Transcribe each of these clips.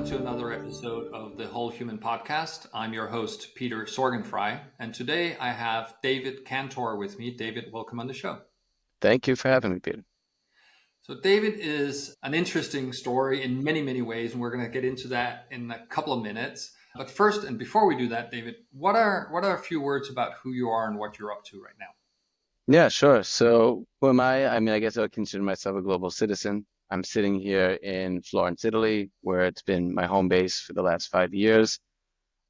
to another episode of the Whole Human Podcast. I'm your host, Peter Sorgenfrei, and today I have David Cantor with me. David, welcome on the show. Thank you for having me, Peter. So David is an interesting story in many, many ways, and we're going to get into that in a couple of minutes. But first, and before we do that, David, what are a few words about who you are and what you're up to right now? Yeah, sure. So who am I? I mean, I guess I would consider myself a global citizen. I'm sitting here in Florence, Italy, where it's been my home base for the last 5 years.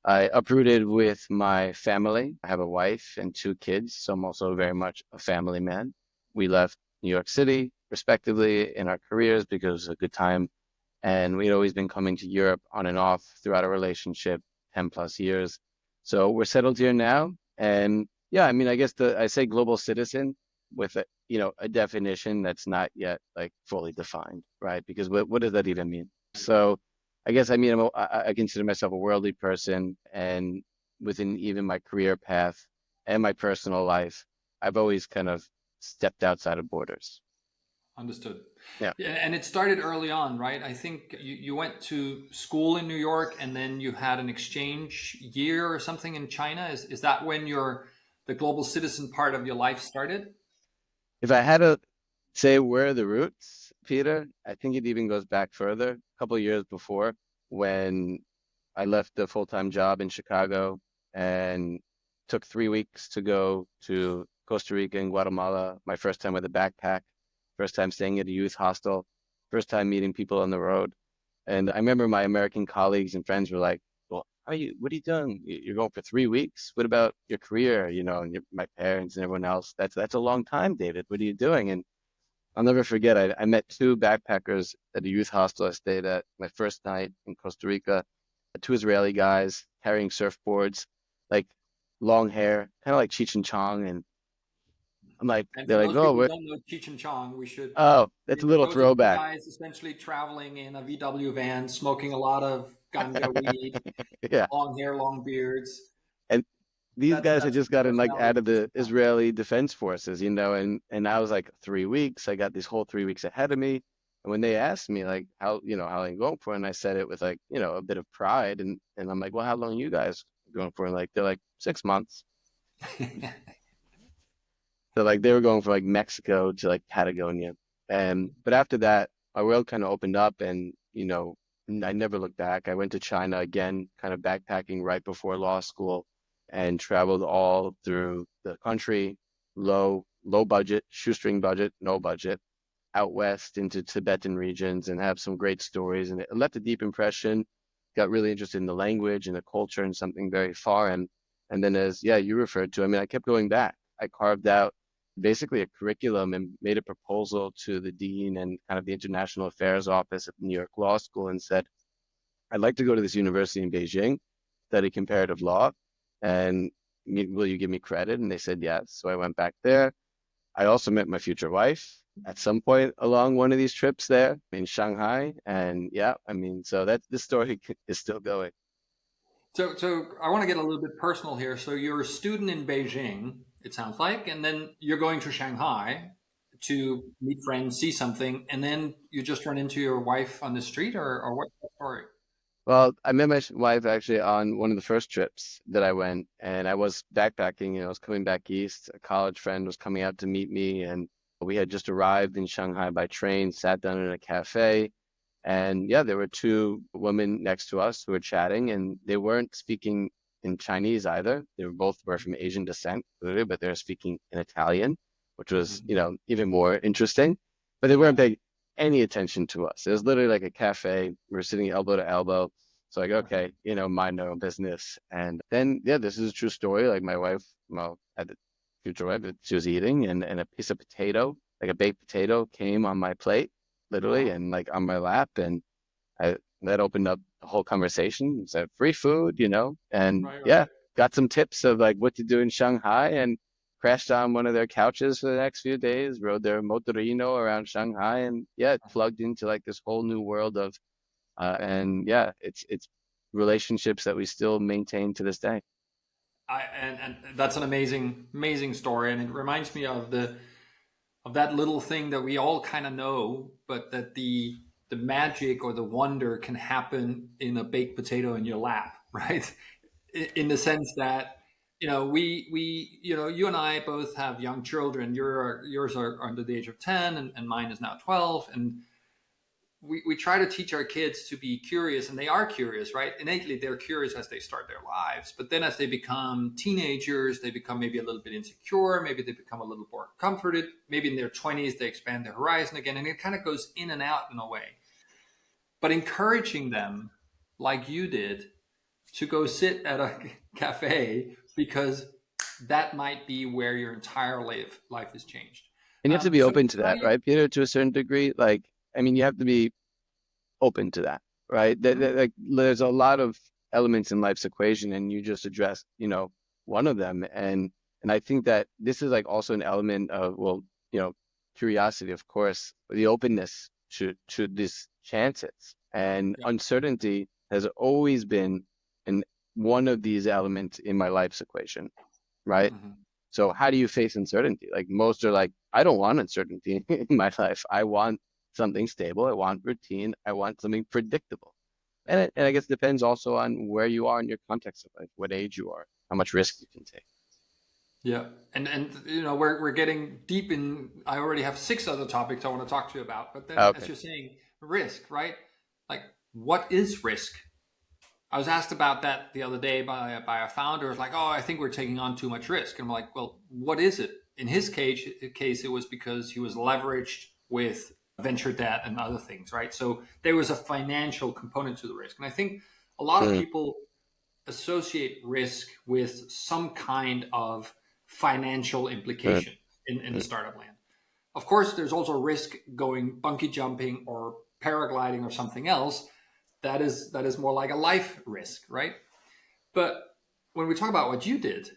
I uprooted with my family. I have a wife and 2 kids, so I'm also very much a family man. We left New York City, respectively, in our careers because it was a good time. And we'd always been coming to Europe on and off throughout our relationship, 10 plus years. So we're settled here now. And yeah, I mean, I guess I say global citizen with a definition that's not yet like fully defined, right? Because what does that even mean? So I guess, I mean, I consider myself a worldly person, and within even my career path and my personal life, I've always kind of stepped outside of borders. Understood. Yeah. Yeah, and it started early on, right? I think you went to school in New York and then you had an exchange year or something in China. Is that when the global citizen part of your life started? If I had to say where are the roots, Peter, I think it even goes back further, a couple of years before when I left the full-time job in Chicago and took 3 weeks to go to Costa Rica and Guatemala, my first time with a backpack, first time staying at a youth hostel, first time meeting people on the road. And I remember my American colleagues and friends were like, well, what are you doing? You're going for 3 weeks? What about your career? And my parents and everyone else. That's a long time, David. What are you doing? And I'll never forget, I met 2 backpackers at a youth hostel I stayed at my first night in Costa Rica, 2 Israeli guys carrying surfboards, like long hair, kind of like Cheech and Chong. And I'm like, And they're for like, those people oh, who don't know Cheech and Chong, we should. oh, that's a little Those are two throwback. guys essentially traveling in a VW van, smoking a lot of ganja weed, Yeah. long hair, long beards. And these guys had That's just the gotten like personality out of of Cheech the and Chong. Israeli Defense Forces, and I was like 3 weeks. I got these whole 3 weeks ahead of me. And when they asked me like how long you going for, and I said it with like, a bit of pride, and I'm like, well, how long are you guys going for? And like they're like 6 months. So like they were going from like Mexico to like Patagonia. And but after that, my world kind of opened up, and I never looked back. I went to China again, kind of backpacking right before law school, and traveled all through the country, low budget, shoestring budget, no budget, out west into Tibetan regions, and have some great stories. And it left a deep impression. Got really interested in the language and the culture and something very foreign. And then, as you referred to, I mean, I kept going back. I carved out basically a curriculum and made a proposal to the dean and kind of the international affairs office at the New York Law School and said, I'd like to go to this university in Beijing, study comparative law, and will you give me credit? And they said yes. So I went back there. I also met my future wife at some point along one of these trips there in Shanghai. And yeah, I mean, so this story is still going. So I want to get a little bit personal here. So you're a student in Beijing, it sounds like, and then you're going to Shanghai to meet friends, see something, and then you just run into your wife on the street, or what's the story? Well, I met my wife actually on one of the first trips that I went, and I was backpacking. I was coming back east. A college friend was coming out to meet me, and we had just arrived in Shanghai by train, sat down in a cafe, and yeah, there were 2 women next to us who were chatting, and they weren't speaking in Chinese either. They were both from Asian descent, clearly, but they were speaking in Italian, which was, Mhm. even more interesting. But they weren't paying any attention to us. It was literally like a cafe. We were sitting elbow to elbow. So like, okay, mind our own business. And then, yeah, this is a true story. Like my wife, well, had the future wife, she was eating, and a piece of potato, like a baked potato, came on my plate, literally, Uh-huh. and like on my lap, and that opened up the whole conversation. Said free food, and Right, yeah, right. got some tips of like what to do in Shanghai, and crashed on one of their couches for the next few days, rode their motorino around Shanghai, and yeah, plugged into like this whole new world of, and yeah, it's relationships that we still maintain to this day. And that's an amazing story, and it reminds me of that little thing that we all kind of know, but that the the magic or the wonder can happen in a baked potato in your lap, right? In the sense that we you and I both have young children. Yours are under the age of 10, and mine is now 12, and we try to teach our kids to be curious, and they are curious, right? Innately, they're curious as they start their lives. But then as they become teenagers, they become maybe a little bit insecure. Maybe they become a little more comforted. Maybe in their 20s, they expand their horizon again. And it kind of goes in and out in a way. But encouraging them, like you did, to go sit at a cafe because that might be where your entire life is changed. And you have to be So open to how that, do you? right, Peter, to a certain degree. Like, I mean, you have to be open to that, right? Mhm. Like, there's a lot of elements in life's equation, and you just addressed, one of them. And I think that this is like also an element of, well, you know, curiosity, of course, the openness to these chances. And Yeah. uncertainty has always been an one of these elements in my life's equation, right? Mhm. So how do you face uncertainty? Like most are like, I don't want uncertainty in my life. I want something stable. I want routine. I want something predictable. And I guess it depends also on where you are in your context of life, what age you are, how much risk you can take. Yeah, and we're getting deep in. I already have six other topics I want to talk to you about, but then as Okay. you're saying, risk, right? Like, what is risk? I was asked about that the other day by a founder. It's like, oh, I think we're taking on too much risk. And I'm like, well, what is it? In his case, it was because he was leveraged with venture debt and other things, right? So there was a financial component to the risk, and I think a lot of Mm, people associate risk with some kind of financial mm, implication in the mm, startup land. Of course, there's also risk going bungee jumping or paragliding or something else. That is more like a life risk, right? But when we talk about what you did,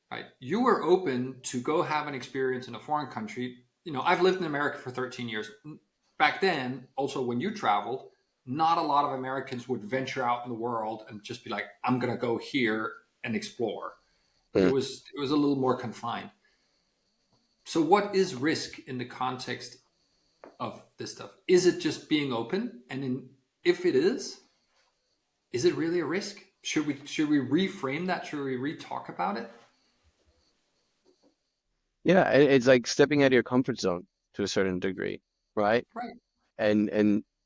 right, you were open to go have an experience in a foreign country. I've lived in America for 13 years. Back then, also when you traveled, not a lot of Americans would venture out in the world and just be like, I'm going to go here and explore. It mm. was it was a little more confined. So what is risk in the context of this stuff? Is it just being open? If it is it really a risk? Should we reframe that? Should we re-talk about it? Yeah, it's like stepping out of your comfort zone to a certain degree, right? Right. And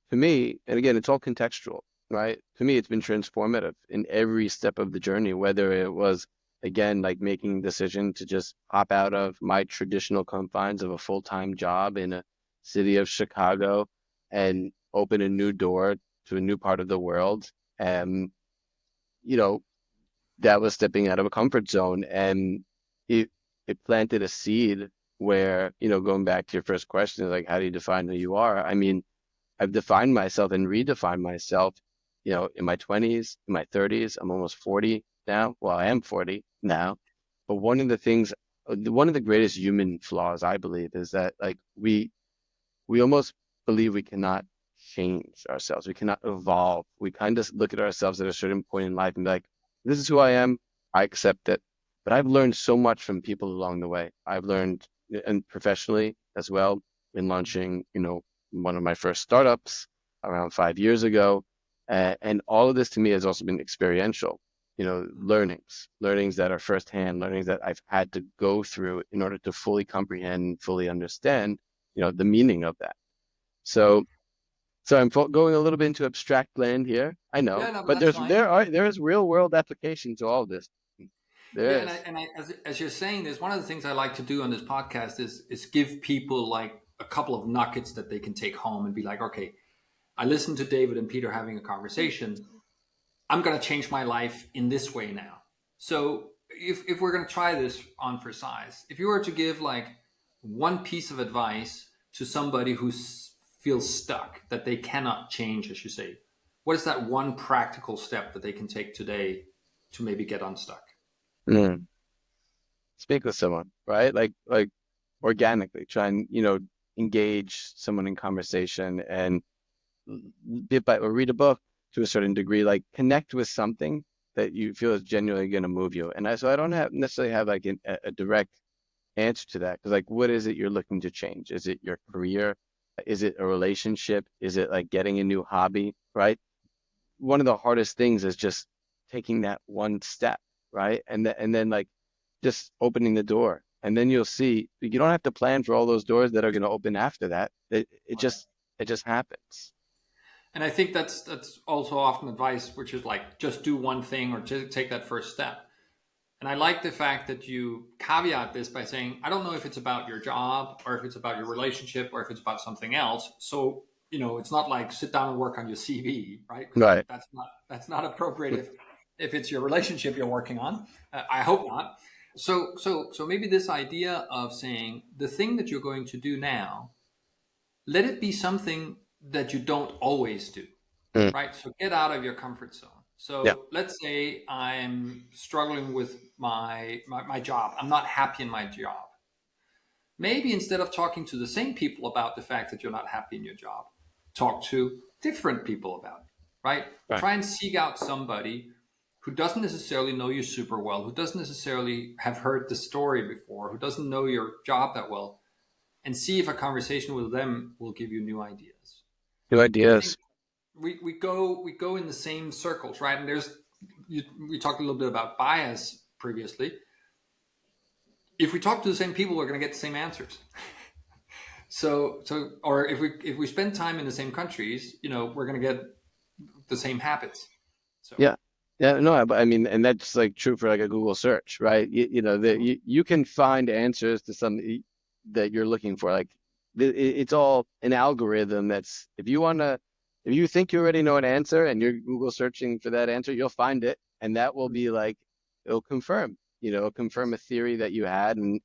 to me, and again, it's all contextual, right? To me, it's been transformative in every step of the journey, whether it was, again, like making the decision to just hop out of my traditional confines of a full-time job in a city of Chicago and open a new door to a new part of the world. And, you know, that was stepping out of a comfort zone. And it it planted a seed where, going back to your first question, like how do you define who you are? I mean, I've defined myself and redefined myself, in my 20s, in my 30s. I'm almost 40 now. Well, I am 40 now. But one of the greatest human flaws, I believe, is that like we almost believe we cannot change ourselves. We cannot evolve. We kind of look at ourselves at a certain point in life and be like, this is who I am. I accept it. But I've learned so much from people along the way. I've learned, and professionally as well, in launching, one of my first startups around 5 years ago. And all of this to me has also been experiential, learnings that are firsthand, learnings that I've had to go through in order to fully comprehend, fully understand, the meaning of that. So, so I'm going a little bit into abstract land here. I know, Yeah, no, but but that's fine. there is real world application to all of this. Yeah, There and I, is. and I as you're saying this, one of the things I like to do on this podcast is give people like a couple of nuggets that they can take home and be like, okay, I listened to David and Peter having a conversation. I'm going to change my life in this way now. So if we're going to try this on for size, if you were to give like one piece of advice to somebody who feels stuck, that they cannot change, as you say, what is that one practical step that they can take today to maybe get unstuck? Mm. Speak with someone, right? Like organically try and, engage someone in conversation and bit by or read a book to a certain degree, like connect with something that you feel is genuinely going to move you. So I don't necessarily have like a direct answer to that because like what is it you're looking to change? Is it your career? Is it a relationship? Is it like getting a new hobby, right? One of the hardest things is just taking that one step, right? And then like just opening the door. And then you'll see you don't have to plan for all those doors that are going to open after that. It just happens. And I think that's also often advice, which is like just do one thing or just take that first step. And I like the fact that you caveat this by saying, I don't know if it's about your job or if it's about your relationship or if it's about something else. So, it's not like sit down and work on your CV, right? Because Right. that's not appropriate if it's your relationship you're working on. I hope not. So maybe this idea of saying the thing that you're going to do now, let it be something that you don't always do, Mm. right? So get out of your comfort zone. Yeah. So let's say I'm struggling with my job. I'm not happy in my job. Maybe instead of talking to the same people about the fact that you're not happy in your job, talk to different people about it, right? Right. Try and seek out somebody who doesn't necessarily know you super well, who doesn't necessarily have heard the story before, who doesn't know your job that well, and see if a conversation with them will give you new ideas. New I think ideas. we go in the same circles, right? And we talked a little bit about bias previously. If we talk to the same people, we're going to get the same answers. Or if we spend time in the same countries, we're going to get the same habits. So Yeah. Yeah, no, I mean, and that's like true for like a Google search, right? You know, that you can find answers to something that you're looking for. Like it's all an algorithm that's if you think you already know an answer and you're Google searching for that answer, you'll find it. And that will be like, it'll confirm, it'll confirm a theory that you had. And,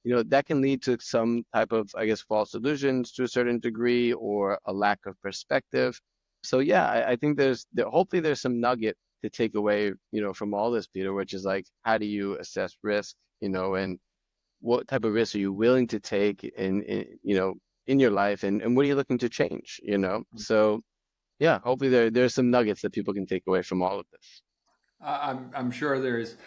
that can lead to some type of, I guess, false illusions to a certain degree or a lack of perspective. So yeah, I think hopefully there's some nugget to take away, from all this, Peter, which is like, how do you assess risk, and what type of risk are you willing to take in your life, and what are you looking to change? So yeah, hopefully there's some nuggets that people can take away from all of this. I'm sure there is.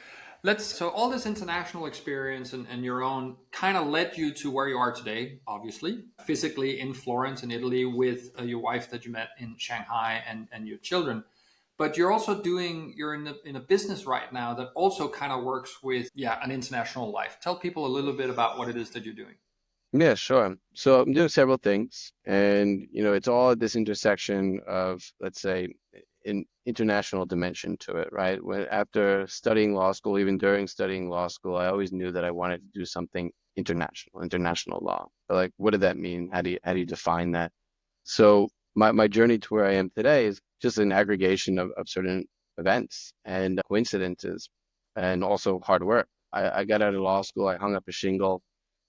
So all this international experience and your own kind of led you to where you are today, obviously, physically in Florence in Italy with your wife that you met in Shanghai and your children. But you're in a business right now that also kind of works with, yeah, an international life. Tell people a little bit about what it is that you're doing. Yeah, sure. So I'm doing several things, and it's all at this intersection of, let's say, an international dimension to it, right? When after studying law school, even during studying law school, I always knew that I wanted to do something international law. But like, what did that mean? How do you define that? So my journey to where I am today is just an aggregation of certain events and coincidences, and also hard work. I got out of law school, I hung up a shingle,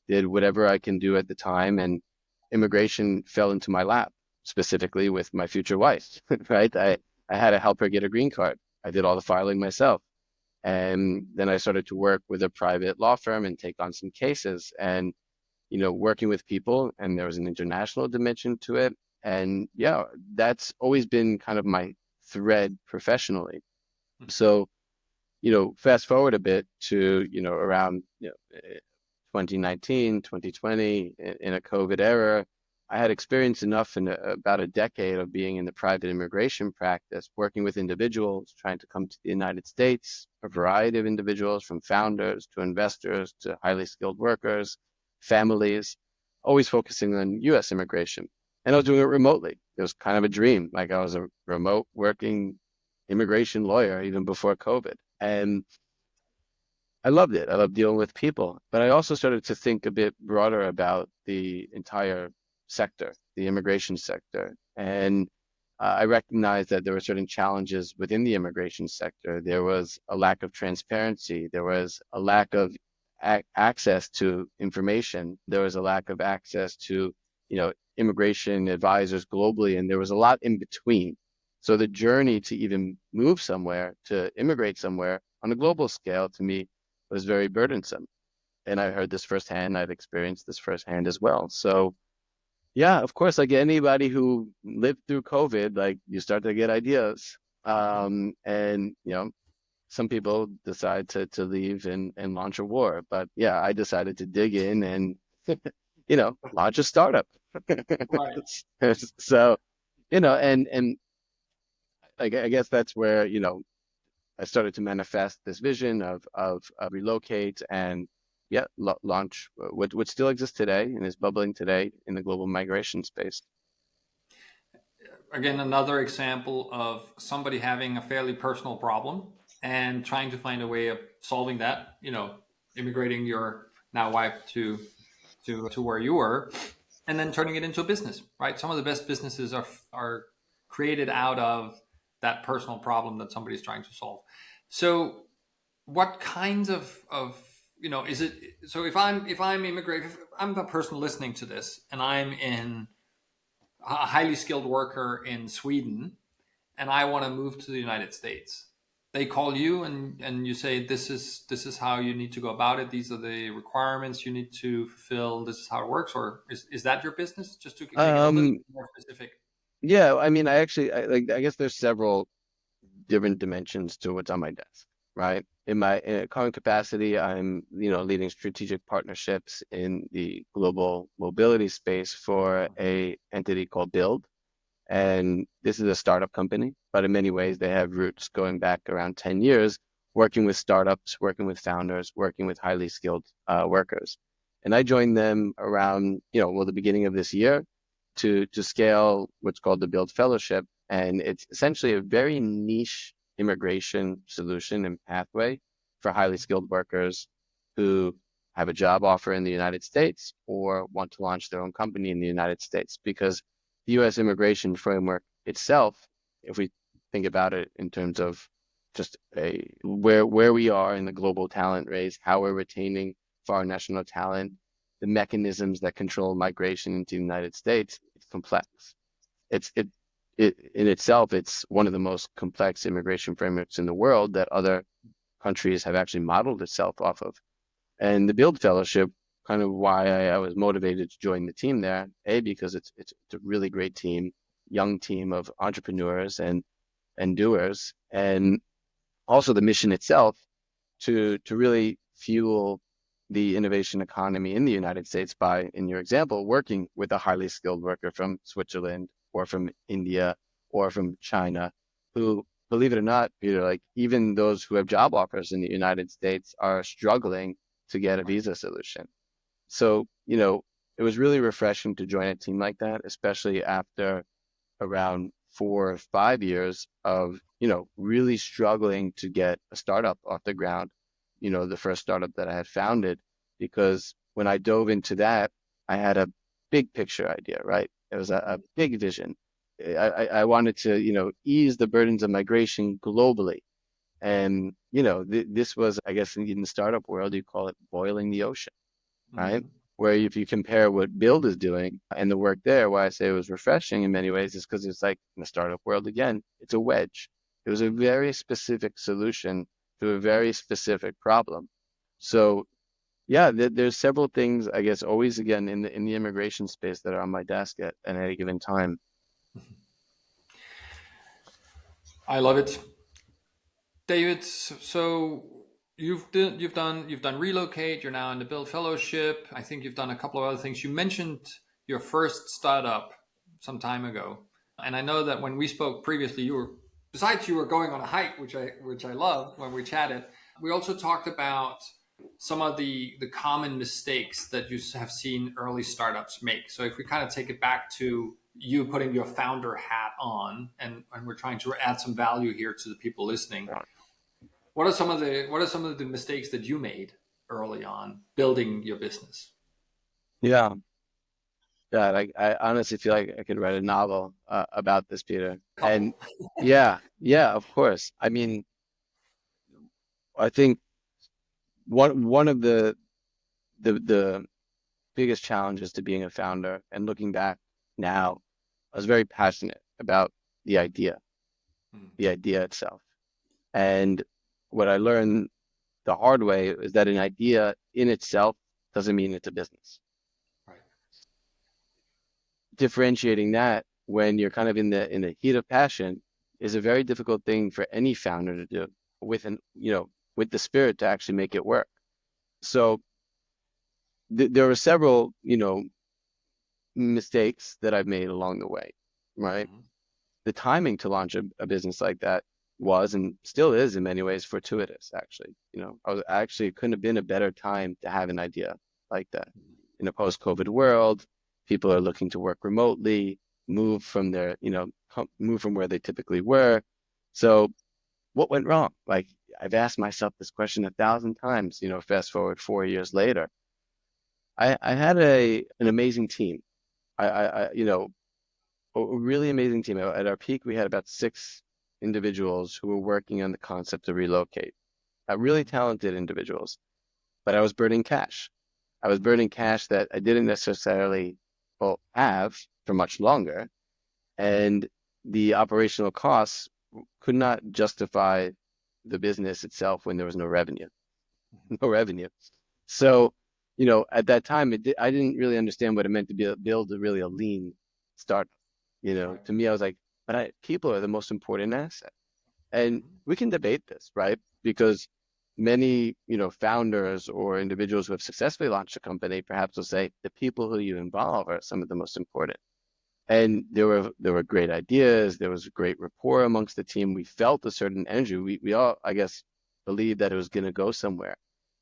did whatever I can do at the time, and immigration fell into my lap, specifically with my future wife, right? I had to help her get a green card. I did all the filing myself. And then I started to work with a private law firm and take on some cases and, working with people. And there was an international dimension to it. And yeah, that's always been kind of my thread professionally. So, fast forward a bit to, around, 2019, 2020, in a COVID era, I had experienced enough in about a decade of being in the private immigration practice, working with individuals trying to come to the United States, a variety of individuals from founders to investors to highly skilled workers, families, always focusing on US immigration. And I was doing it remotely. It was kind of a dream. Like I was a remote working immigration lawyer even before COVID. And I loved it. I loved dealing with people, but I also started to think a bit broader about the entire sector, the immigration sector. And I recognized that there were certain challenges within the immigration sector. There was a lack of transparency. There was a lack of access to information. There was a lack of access to, immigration advisors globally, and there was a lot in between. So the journey to even move somewhere, to immigrate somewhere on a global scale, to me was very burdensome. And I heard this firsthand. I've experienced this firsthand as well. So yeah, of course, like anybody who lived through COVID, like you start to get ideas. And some people decide to leave and launch a war. But yeah, I decided to dig in and launch a startup. Right. So, and I guess that's where, I started to manifest this vision of relocate and yeah, launch what still exists today and is bubbling today in the global migration space. Again, another example of somebody having a fairly personal problem and trying to find a way of solving that. Immigrating your now wife to where you were, and then turning it into a business. Right. Some of the best businesses are created out of that personal problem that somebody's trying to solve. So, what kinds of is it? So if I'm immigrating, if I'm the person listening to this, and I'm in a highly skilled worker in Sweden, and I want to move to the United States. They call you and you say this is how you need to go about it. These are the requirements you need to fulfill. This is how it works. Or is that your business? Just to make it a little Um, bit more specific. yeah, I mean, I guess there's several different dimensions to what's on my desk, right? In my current capacity, I'm, leading strategic partnerships in the global mobility space for a entity called Build. And this is a startup company, but in many ways they have roots going back around 10 years, working with startups, working with founders, working with highly skilled workers. And I joined them around, the beginning of this year to scale what's called the Build Fellowship. And it's essentially a very niche immigration solution and pathway for highly skilled workers who have a job offer in the United States or want to launch their own company in the United States. Because the U.S. immigration framework itself, if we think about it in terms of just where we are in the global talent race, how we're retaining foreign national talent, the mechanisms that control migration into the United States, it's complex. It in itself, it's one of the most complex immigration frameworks in the world that other countries have actually modeled itself off of. And the Build Fellowship, kind of why I was motivated to join the team there, because it's a really great team, young team of entrepreneurs and doers, and also the mission itself to really fuel the innovation economy in the United States by, in your example, working with a highly skilled worker from Switzerland or from India or from China, who, believe it or not, Peter, like even those who have job offers in the United States are struggling to get a Right. visa solution. So, it was really refreshing to join a team like that, especially after around 4 or 5 years of, really struggling to get a startup off the ground, the first startup that I had founded, because when I dove into that, I had a big picture idea, right? It was a big vision. I wanted to, ease the burdens of migration globally. And, this was, I guess, in the startup world, you call it boiling the ocean, right? Mm-hmm. Where if you compare what Build is doing and the work there, why I say it was refreshing in many ways is because it's like in the startup world again, it's a wedge. It was a very specific solution to a very specific problem. So yeah, there's several things, I guess, always again in the immigration space that are on my desk at any given time. I love it. David, so you've done relocate. You're now in the Build Fellowship. I think you've done a couple of other things. You mentioned your first startup some time ago, and I know that when we spoke previously, besides you were going on a hike, which I love when we chatted. We also talked about some of the common mistakes that you have seen early startups make. So if we kind of take it back to you putting your founder hat on, and we're trying to add some value here to the people listening, what are some of the mistakes that you made early on building your business? Yeah, yeah. I honestly feel like I could write a novel about this, Peter. And Couple. yeah, of course. I mean, I think one of the biggest challenges to being a founder and looking back now, I was very passionate about the idea, Mm, the idea itself. And what I learned the hard way is that an idea in itself doesn't mean it's a business. right. Differentiating that when you're kind of in the heat of passion is a very difficult thing for any founder to do with the spirit to actually make it work. So there were several, mistakes that I've made along the way, right? Mhm. The timing to launch a business like that was and still is in many ways fortuitous, actually. It couldn't have been a better time to have an idea like that. In a post-COVID world, people are looking to work remotely, move from move from where they typically were. So what went wrong? Like I've asked myself this question 1,000 times, fast forward 4 years later. I had an amazing team. A really amazing team. At our peak, we had about 6 individuals who were working on the concept to relocate. Really talented individuals, but I was burning cash. I was burning cash that I didn't necessarily, well, have for much longer, and the operational costs could not justify the business itself when there was no revenue, no revenue. So, at that time, I didn't really understand what it meant to build really a lean startup. Right. To me, I was like, people are the most important asset. And Mhm. we can debate this, right? Because many, founders or individuals who have successfully launched a company perhaps will say the people who you involve are some of the most important. And there were great ideas. There was a great rapport amongst the team. We felt a certain energy. We all, I guess, believed that it was going to go somewhere.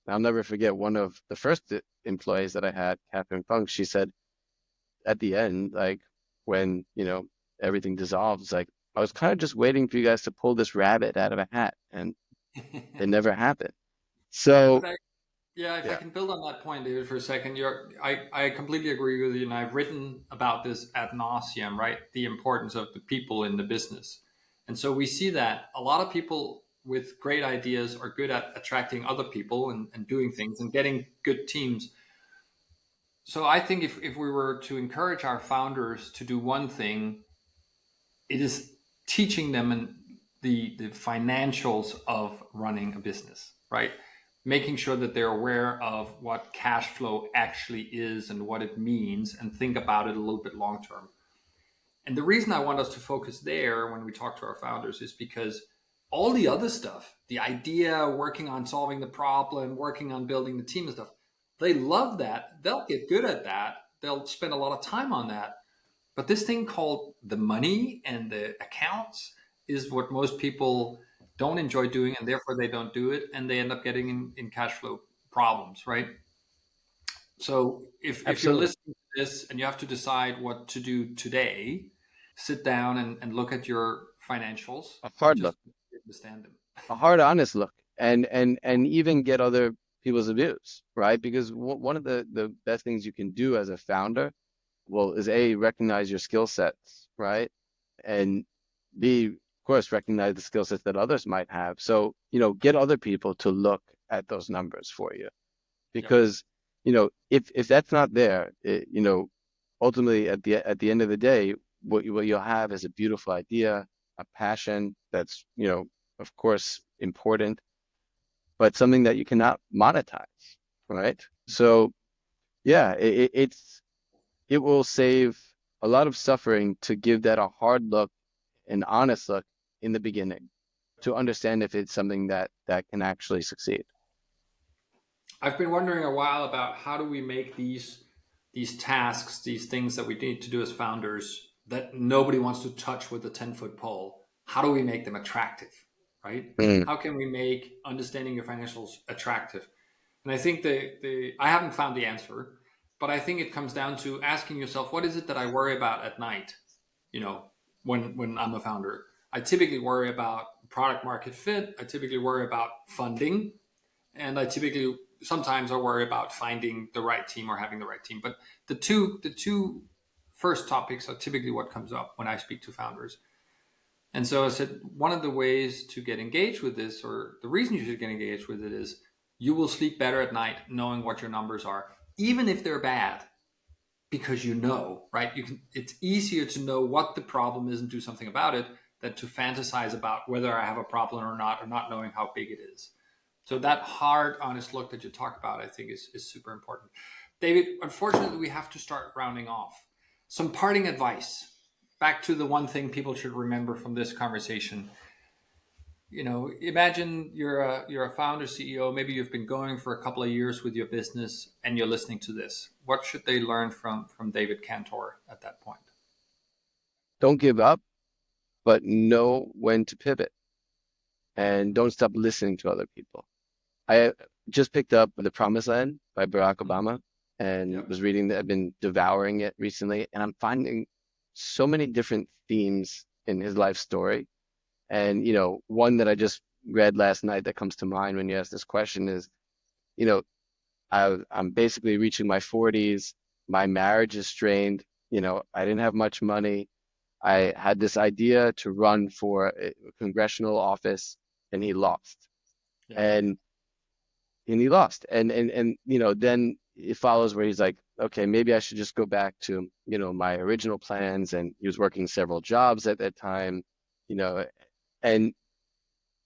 And I'll never forget one of the first employees that I had, Catherine Funk. She said at the end, like when everything dissolved, it's like I was kind of just waiting for you guys to pull this rabbit out of a hat, and it never happened. But So yeah, if I yeah. can build on that point, David, for a second, I completely agree with you, and I've written about this ad nauseum, right? The importance of the people in the business. And so we see that a lot of people with great ideas are good at attracting other people and doing things and getting good teams. So I think if we were to encourage our founders to do one thing, it is teaching them the financials of running a business, right? Making sure that they're aware of what cash flow actually is and what it means, and think about it a little bit long term. And the reason I want us to focus there when we talk to our founders is because all the other stuff, the idea, working on solving the problem, working on building the team and stuff, they love that. They'll get good at that. They'll spend a lot of time on that. But this thing called the money and the accounts is what most people don't enjoy doing, and therefore they don't do it, and they end up getting in cash flow problems, right? So if you're Absolutely. listening to this and you have to decide what to do today, sit down and look at your financials A and hard just look, understand them. a hard, honest look, and even get other people's views, right? Because one of the best things you can do as a founder, well, is A, recognize your skill sets, right? And B, of course, recognize the skill sets that others might have. So, get other people to look at those numbers for you. Yep. Because, if that's not there, ultimately at the end of the day, what you'll have is a beautiful idea, a passion that's, of course, important, but something that you cannot monetize, right? So yeah, it will save a lot of suffering to give that a hard look, an honest look in the beginning to understand if it's something that can actually succeed. I've been wondering a while about how do we make these tasks, these things that we need to do as founders that nobody wants to touch with a 10-foot pole. How do we make them attractive, right? Mm. How can we make understanding your financials attractive? And I think the I haven't found the answer, but I think it comes down to asking yourself, what is it that I worry about at night? You know, when I'm a founder, I typically worry about product market fit. I typically worry about funding, and I typically sometimes I worry about finding the right team or having the right team. But the two first topics are typically what comes up when I speak to founders. And so I said one of the ways to get engaged with this, or the reason you should get engaged with it, is you will sleep better at night knowing what your numbers are, even if they're bad, because right? You can. It's easier to know what the problem is and do something about it than to fantasize about whether I have a problem or not knowing how big it is. So that hard, honest look that you talk about, I think, is super important. David, unfortunately, we have to start rounding off. Some parting advice. Back to the one thing people should remember from this conversation. Imagine you're a founder, CEO. Maybe you've been going for a couple of years with your business, and you're listening to this. What should they learn from David Cantor at that point? Don't give up, but know when to pivot and don't stop listening to other people. I just picked up The Promised Land by Barack Mhm. Obama and Yep. was reading that. I've been devouring it recently, and I'm finding so many different themes in his life story. And, one that I just read last night that comes to mind when you ask this question is, you know, I'm basically reaching my 40s. My marriage is strained. I didn't have much money. I had this idea to run for a congressional office, and he lost. Yeah. And he lost. And then it follows where he's like, okay, maybe I should just go back to, my original plans. And he was working several jobs at that time, you know, and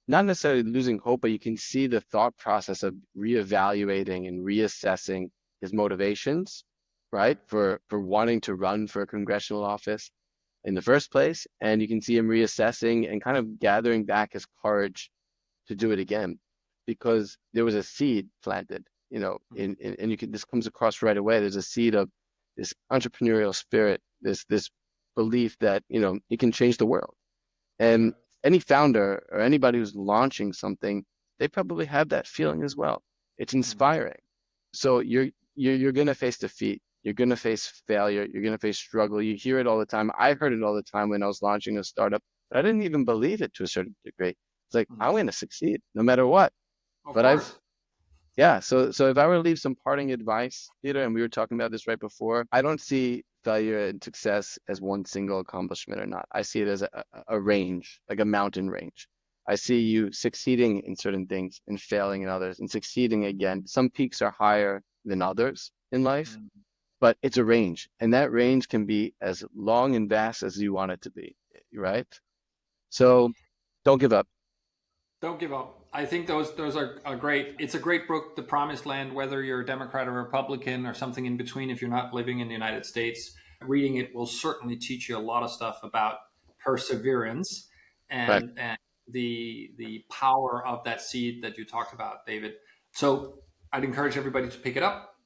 not necessarily losing hope, but you can see the thought process of reevaluating and reassessing his motivations, right? Right. For wanting to run for a congressional office in the first place. And you can see him reassessing and kind of gathering back his courage to do it again because there was a seed planted, Mhm. and this comes across right away. There's a seed of this entrepreneurial spirit, this belief that, it can change the world. Yeah. And any founder or anybody who's launching something, they probably have that feeling as well. It's Mhm. inspiring. So you're going to face defeat. You're going to face failure. You're going to face struggle. You hear it all the time. I heard it all the time when I was launching a startup, but I didn't even believe it to a certain degree. It's like, Mhm. I'm going to succeed no matter what. Of But I've course. yeah, so if I were to leave some parting advice, Peter, and we were talking about this right before, I don't see failure and success as one single accomplishment or not. I see it as a range, like a mountain range. I see you succeeding in certain things and failing in others and succeeding again. Some peaks are higher than others in life, Mhm. but it's a range, and that range can be as long and vast as you want it to be, right? So don't give up. Don't give up. I think those are great. It's a great book, The Promised Land, whether you're a Democrat or Republican or something in between. If you're not living in the United States, reading it will certainly teach you a lot of stuff about perseverance Right. and the power of that seed that you talked about, David. So I'd encourage everybody to pick it up.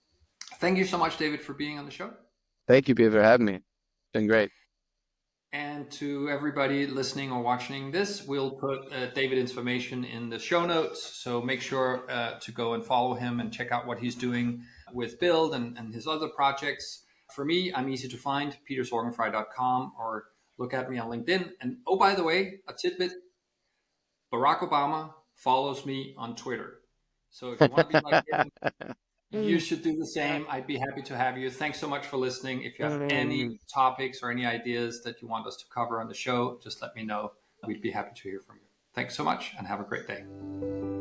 Thank you so much, David, for being on the show. Thank you, Peter, for having me. It's been great. And to everybody listening or watching this, we'll put David's information in the show notes. So make sure to go and follow him and check out what he's doing with Build and his other projects. For me, I'm easy to find, petersorgenfrei.com, or look at me on LinkedIn. And oh, by the way, a tidbit, Barack Obama follows me on Twitter. So if you want to be like him, you should do the same. I'd be happy to have you. Thanks so much for listening. If you have any topics or any ideas that you want us to cover on the show, just let me know. We'd be happy to hear from you. Thanks so much and have a great day.